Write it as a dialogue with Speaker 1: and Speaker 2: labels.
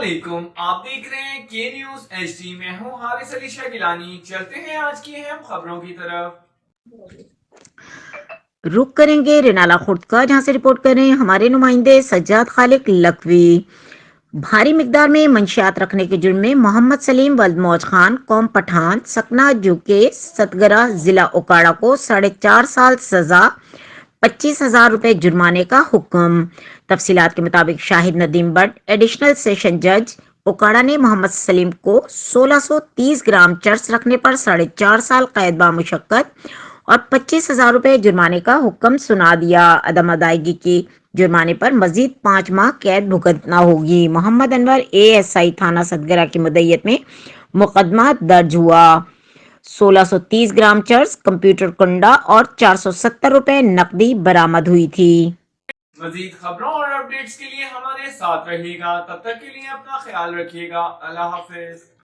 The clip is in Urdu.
Speaker 1: علیکم، آپ دیکھ رہے ہیں کے نیوز ایچ ڈی۔ میں ہوں حارث علی شاہ گیلانی۔ چلتے ہیں آج کی اہم خبروں کی طرف۔
Speaker 2: رخ کریں گے رینالا خورد کا، جہاں سے رپورٹ کر رہے ہیں ہمارے نمائندے سجاد خالق لکھوی۔ بھاری مقدار میں منشیات رکھنے کے جرم میں محمد سلیم ولد موج خان قوم پٹھان سکنا جو کہ ستگرہ ضلع اوکاڑہ کو 4.5 سال سزا 25,000 روپے جرمانے کا حکم۔ تفصیلات کے مطابق شاہد ندیم بٹ ایڈیشنل سیشن جج اوکاڑہ نے محمد سلیم کو 1630 گرام چرس رکھنے پر 4.5 سال قید بامشقت اور 25,000 روپے جرمانے کا حکم سنا دیا۔ عدم ادائیگی کی جرمانے پر مزید 5 ماہ قید بھگتنا ہوگی۔ محمد انور ASI تھانہ ستگرہ کی مدعیت میں مقدمہ درج ہوا۔ 1630 گرام چرس، کمپیوٹر کنڈا اور 470 روپے نقدی برآمد ہوئی تھی۔
Speaker 1: مزید خبروں اور اپڈیٹس کے لیے ہمارے ساتھ رہیے گا۔ تب تک کے لیے اپنا خیال رکھیے گا۔ اللہ حافظ۔